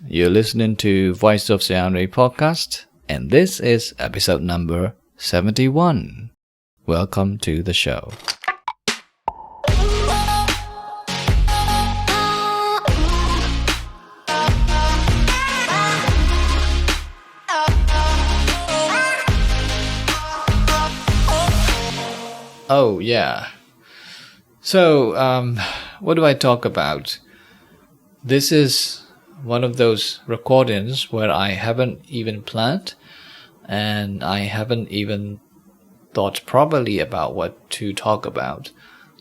You're listening to Voice of Sayar podcast, and this is episode number 71. Welcome to the show. Oh, yeah. So, what do I talk about? This is one of those recordings where I haven't even planned and I haven't even thought properly about what to talk about.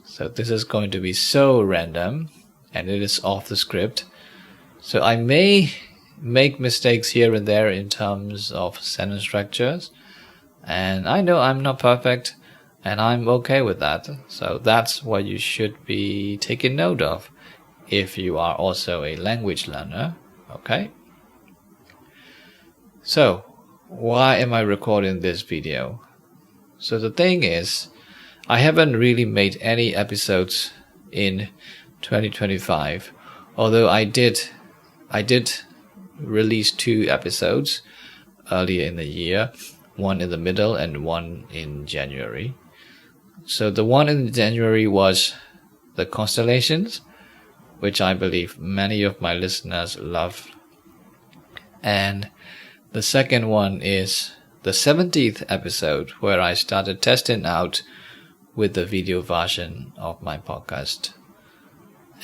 So this is going to be so random and it is off the script. So I may make mistakes here and there in terms of sentence structures. And I know I'm not perfect and I'm okay with that. So that's what you should be taking note of if you are also a language learner, okay? So, why am I recording this video? So the thing is, I haven't really made any episodes in 2025, although I did release 2 episodes earlier in the year, one in the middle and one in January. So the one in January was the constellations, which I believe many of my listeners love. And the second one is the 70th episode, where I started testing out with the video version of my podcast.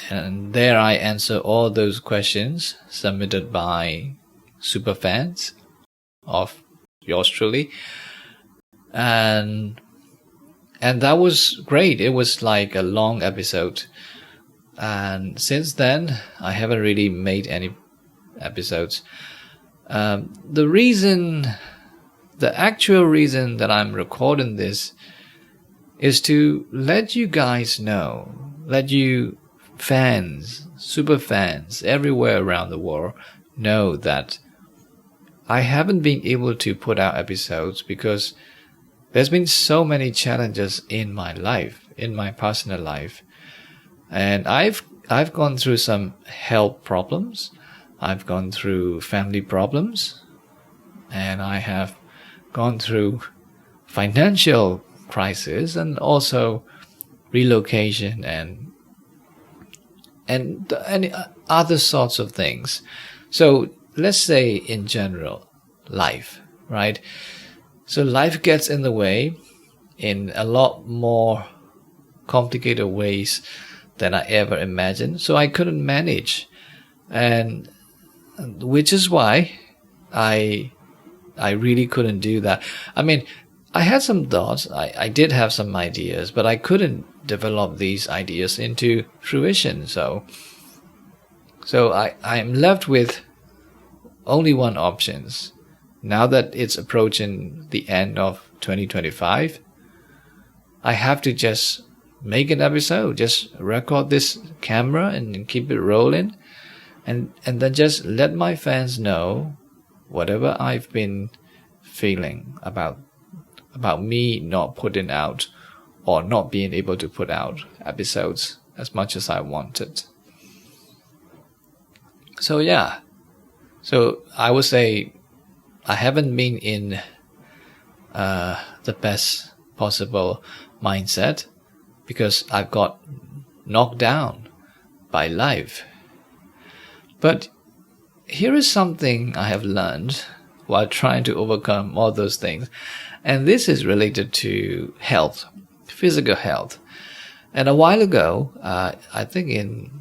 And there I answer all those questions submitted by superfans of yours truly. And that was great. It was like a long episode. And since then, I haven't really made any episodes. The actual reason that I'm recording this is to let you guys know, let you fans, super fans everywhere around the world know that I haven't been able to put out episodes because there's been so many challenges in my life, in my personal life. And I've gone through some health problems. I've gone through family problems. And I have gone through financial crisis and also relocation and other sorts of things. So let's say in general, life, right? So life gets in the way in a lot more complicated ways than I ever imagined. So I couldn't manage. And which is why I really couldn't do that. I mean, I had some thoughts. I did have some ideas, but I couldn't develop these ideas into fruition. So I'm left with only one option. Now that it's approaching the end of 2025, I have to just make an episode, just record this camera and keep it rolling, and then just let my fans know whatever I've been feeling about me not putting out or not being able to put out episodes as much as I wanted. So yeah, so I would say I haven't been in the best possible mindset because I've got knocked down by life. But here is something I have learned while trying to overcome all those things. And this is related to health, physical health. And a while ago, I think in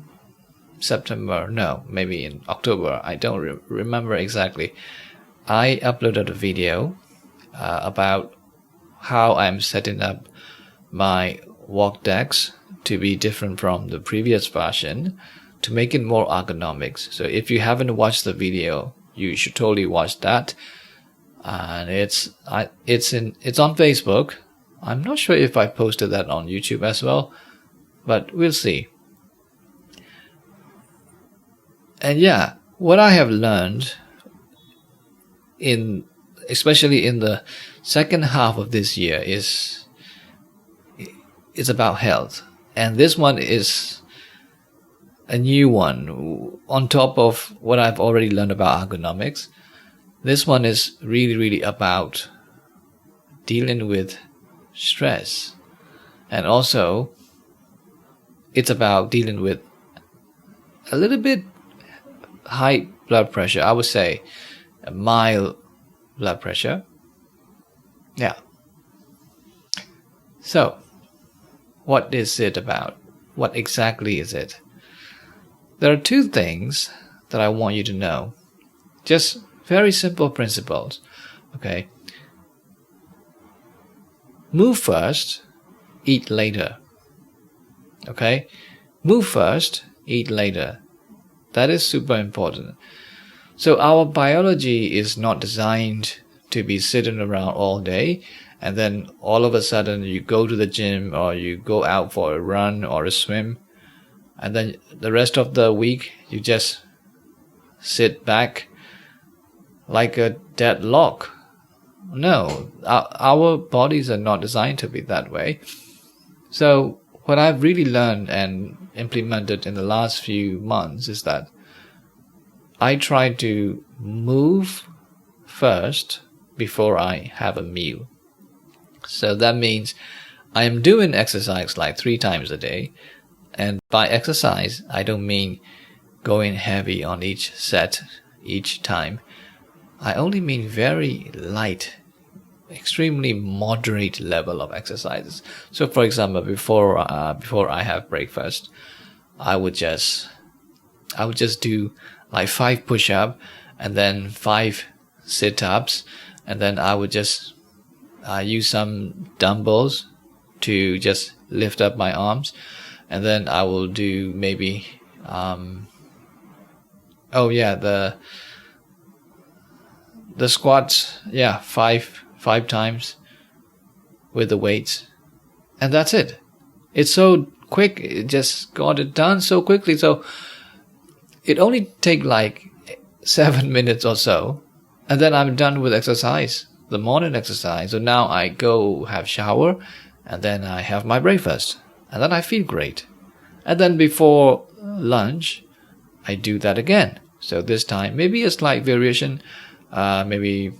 maybe in October, I don't remember exactly, I uploaded a video about how I'm setting up my walk decks to be different from the previous version to make it more ergonomic. So if you haven't watched the video, you should totally watch that. And it's on Facebook. I'm not sure if I posted that on YouTube as well, but we'll see. And yeah, what I have learned especially in the second half of this year is about health. And this one is a new one on top of what I've already learned about ergonomics. This one is really, really about dealing with stress. And also, it's about dealing with a little bit high blood pressure. I would say a mild blood pressure. Yeah. So, what is it about? What exactly is it? There are two things that I want you to know. Just very simple principles. Okay. Move first, eat later. Okay? Move first, eat later. That is super important. So our biology is not designed to be sitting around all day and then all of a sudden you go to the gym or you go out for a run or a swim and then the rest of the week you just sit back like a dead log. No, our bodies are not designed to be that way. So what I've really learned and implemented in the last few months is that I try to move first before I have a meal. So that means I am doing exercise like 3 times a day. And by exercise, I don't mean going heavy on each set, each time. I only mean very light, extremely moderate level of exercises. So for example, before I have breakfast, I would just do like 5 push-ups and then 5 sit-ups, and then I would just use some dumbbells to just lift up my arms, and then I will do maybe the squats, 5 times with the weights, and that's it. It's so quick, it just got it done so quickly. So it only take like 7 minutes or so, and then I'm done with exercise, the morning exercise. So now I go have shower, and then I have my breakfast, and then I feel great. And then before lunch, I do that again. So this time maybe a slight variation, maybe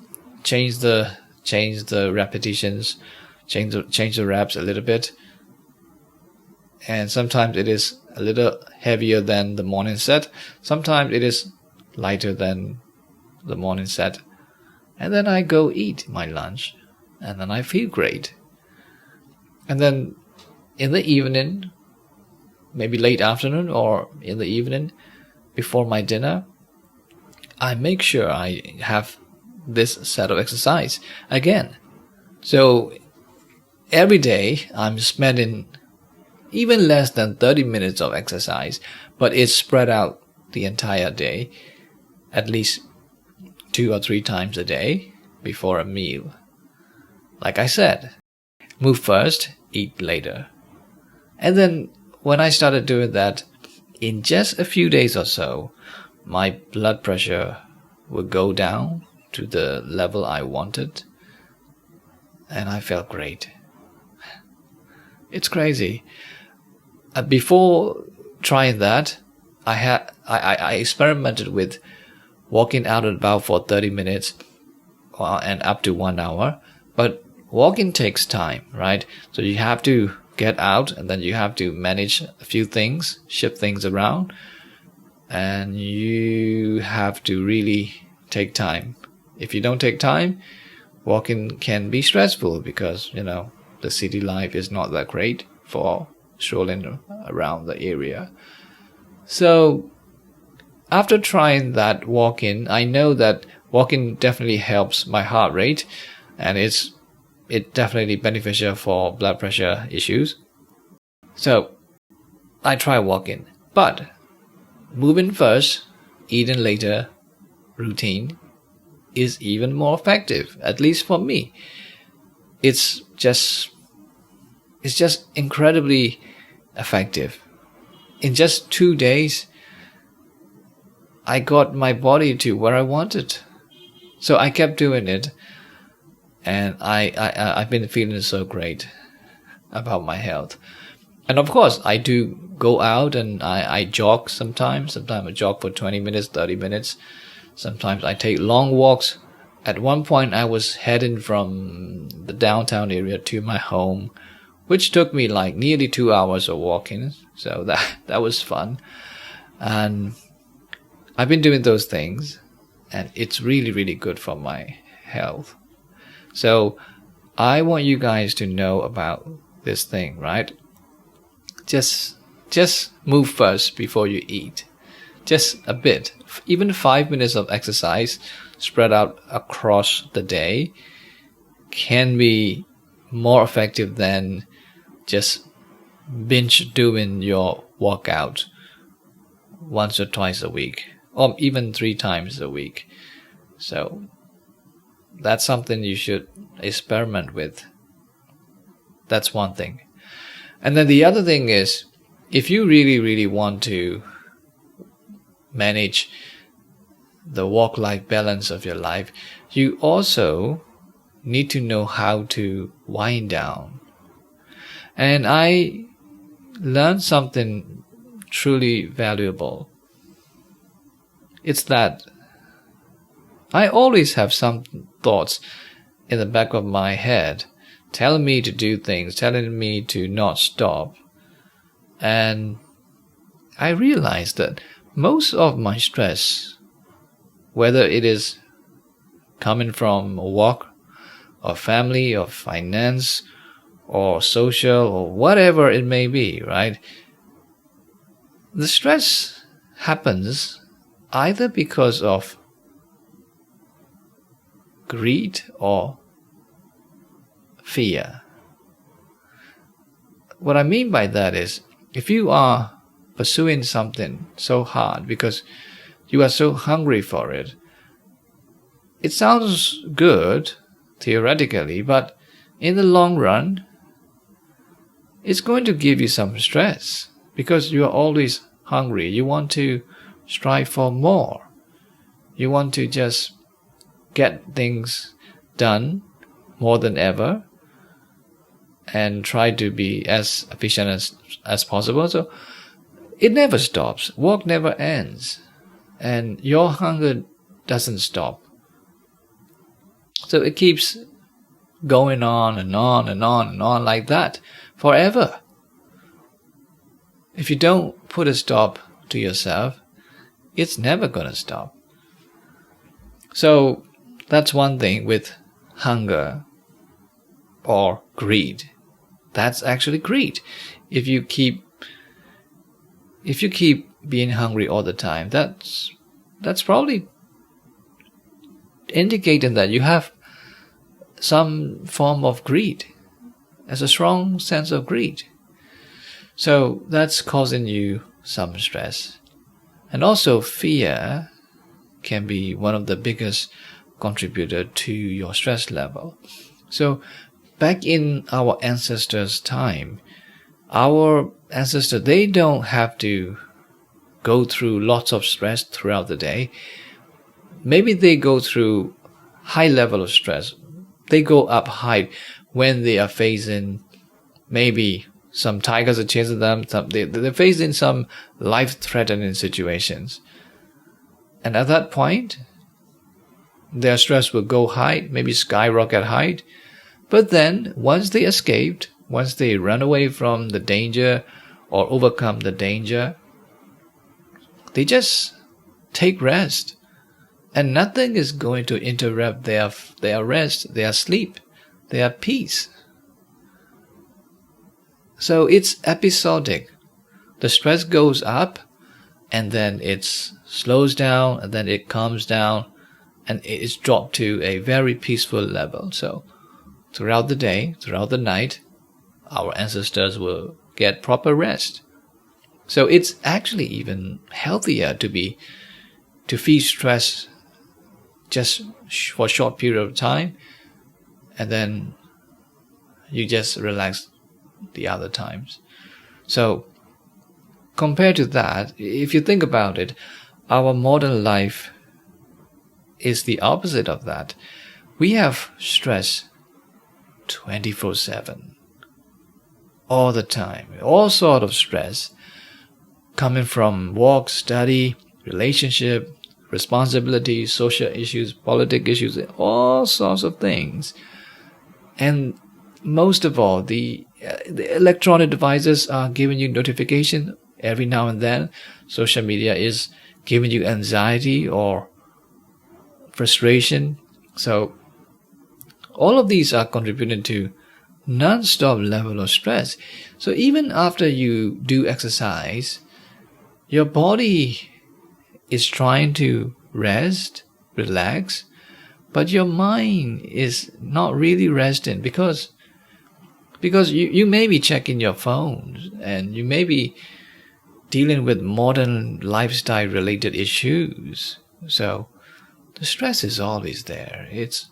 change the repetitions, change the reps a little bit. And sometimes it is a little heavier than the morning set. Sometimes it is lighter than the morning set. And then I go eat my lunch, and then I feel great. And then in the evening, maybe late afternoon or in the evening before my dinner, I make sure I have this set of exercise again. So every day I'm spending even less than 30 minutes of exercise, but it's spread out the entire day, at least 2 or 3 times a day before a meal. Like I said, move first, eat later. And then when I started doing that, in just a few days or so, my blood pressure would go down to the level I wanted, and I felt great. It's crazy. Before trying that, I experimented with walking out and about for 30 minutes and up to 1 hour. But walking takes time, right? So you have to get out, and then you have to manage a few things, shift things around, and you have to really take time. If you don't take time, walking can be stressful because, the city life is not that great for strolling around the area. So after trying that walking, I know that walking definitely helps my heart rate, and it's definitely beneficial for blood pressure issues. So I try walking, but moving first, eating later routine is even more effective, at least for me. It's just incredibly effective. In just 2 days, I got my body to where I wanted. So I kept doing it, and I've been feeling so great about my health. And of course, I do go out and I jog sometimes. Sometimes I jog for 20 minutes, 30 minutes. Sometimes I take long walks. At one point, I was heading from the downtown area to my home, which took me like nearly 2 hours of walking. So that was fun. And I've been doing those things, and it's really, really good for my health. So I want you guys to know about this thing, right? Just move first before you eat. Just a bit. Even 5 minutes of exercise spread out across the day can be more effective than just binge doing your workout once or twice a week, or even 3 times a week. So that's something you should experiment with. That's one thing. And then the other thing is, if you really, really want to manage the work-life balance of your life, you also need to know how to wind down. And I learned something truly valuable. It's that I always have some thoughts in the back of my head telling me to do things, telling me to not stop. And I realized that most of my stress, whether it is coming from work or family or finance or social or whatever it may be, right? The stress happens either because of greed or fear. What I mean by that is, if you are pursuing something so hard because you are so hungry for it, it sounds good theoretically, but in the long run, it's going to give you some stress because you are always hungry. You want to strive for more. You want to just get things done more than ever and try to be as efficient as possible. So it never stops. Work never ends. And your hunger doesn't stop. So it keeps going on and on and on and on like that forever. If you don't put a stop to yourself, it's never going to stop. So that's one thing with hunger or greed. That's actually greed. If you keep being hungry all the time, that's probably indicating that you have some form of greed, as a strong sense of greed. So that's causing you some stress. And also fear can be one of the biggest contributor to your stress level. So back in our ancestors' time, our ancestors, they don't have to go through lots of stress throughout the day. Maybe they go through high level of stress. They go up high when they are facing maybe some tigers are chasing them. They're facing some life-threatening situations. And at that point, their stress will go high, maybe skyrocket high. But then once they escaped, once they run away from the danger or overcome the danger, they just take rest. And nothing is going to interrupt their rest, their sleep, their peace. So it's episodic. The stress goes up, and then it slows down, and then it calms down, and it's dropped to a very peaceful level. So throughout the day, throughout the night, our ancestors will get proper rest. So it's actually even healthier to feel stress just for a short period of time, and then you just relax the other times. So compared to that, if you think about it, our modern life is the opposite of that. We have stress 24/7. all the time, all sort of stress coming from work, study, relationship, responsibilities, social issues, politic issues, all sorts of things. And most of all, the electronic devices are giving you notification every now and then. Social media is giving you anxiety or frustration. So all of these are contributing to non-stop level of stress. So even after you do exercise, your body is trying to rest, relax, but your mind is not really resting because you may be checking your phone and you may be dealing with modern lifestyle related issues. So the stress is always there. It's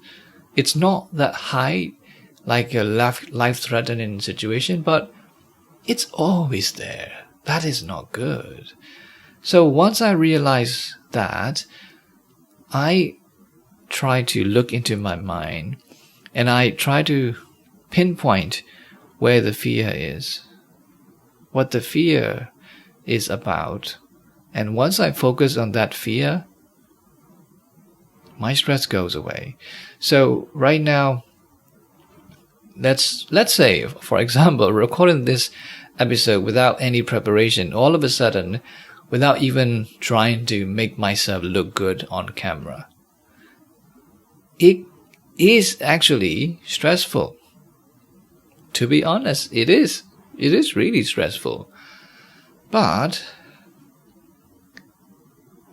not that high like a life-threatening situation, but it's always there. That is not good. So once I realized that, I try to look into my mind and I try to pinpoint where the fear is, what the fear is about. And once I focus on that fear, my stress goes away. So right now, let's say, for example, recording this episode without any preparation, all of a sudden, without even trying to make myself look good on camera. It is actually stressful. To be honest, it is. It is really stressful. But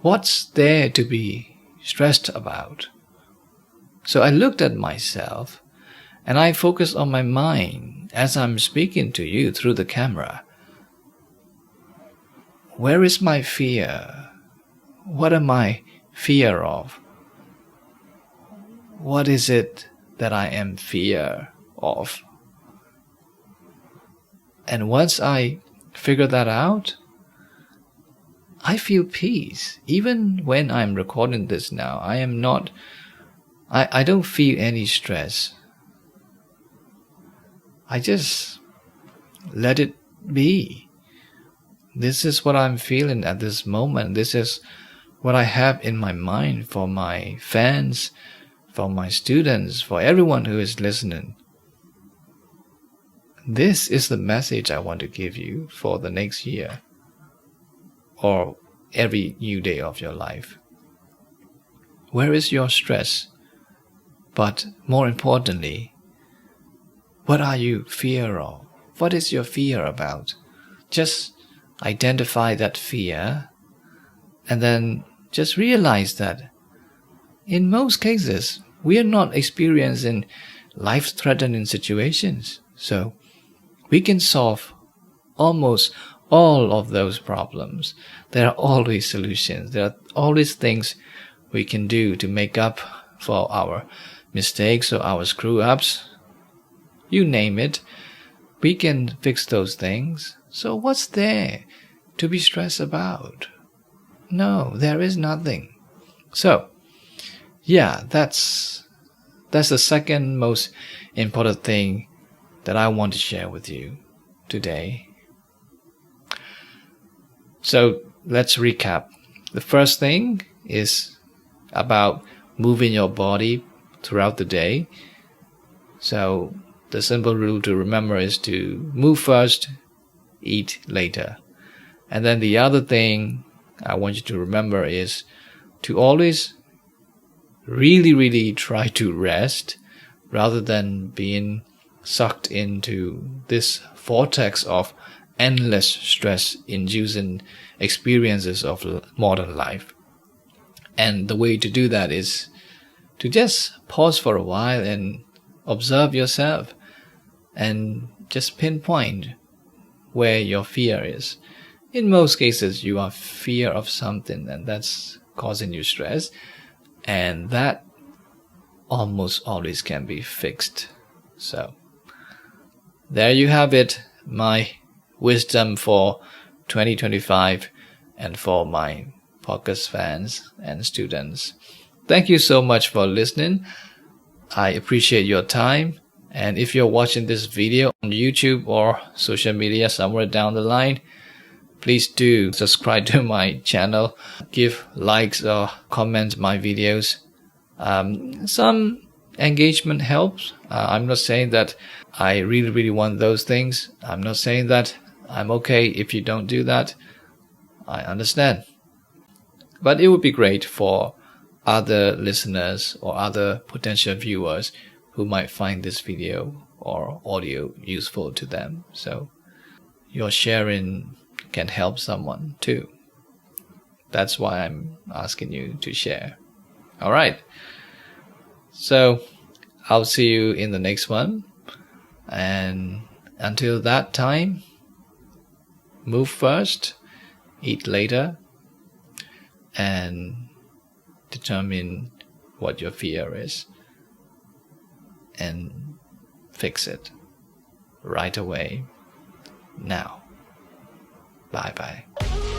what's there to be stressed about? So I looked at myself and I focused on my mind as I'm speaking to you through the camera. Where is my fear? What am I fear of? What is it that I am fear of? And once I figure that out, I feel peace. Even when I'm recording this now, I don't feel any stress. I just let it be. This is what I'm feeling at this moment. This is what I have in my mind for my fans, for my students, for everyone who is listening. This is the message I want to give you for the next year or every new day of your life. Where is your stress? But more importantly, what are you fear of? What is your fear about? Just identify that fear and then just realize that in most cases, we are not experiencing life-threatening situations. So we can solve almost all of those problems. There are always solutions. There are always things we can do to make up for our mistakes or our screw-ups. You name it. We can fix those things. So what's there to be stressed about? No, there is nothing. So, yeah, that's the second most important thing that I want to share with you today. So let's recap. The first thing is about moving your body throughout the day. So the simple rule to remember is to move first, eat later. And then the other thing I want you to remember is to always really try to rest rather than being sucked into this vortex of endless stress-inducing experiences of modern life. And the way to do that is to just pause for a while and observe yourself and just pinpoint where your fear is. In most cases, you are fear of something and that's causing you stress, and that almost always can be fixed. So there you have it, my wisdom for 2025 and for my podcast fans and students. Thank you so much for listening. I appreciate your time And if you're watching this video on YouTube or social media somewhere down the line, please do subscribe to my channel, give likes or comment my videos. Some engagement helps. I'm not saying that I really want those things. I'm not saying that I'm okay if you don't do that. I understand. But it would be great for other listeners or other potential viewers who might find this video or audio useful to them. So your sharing can help someone too. That's why I'm asking you to share. All right. So I'll see you in the next one. And until that time, move first, eat later, and determine what your fear is and fix it right away, now. Bye bye.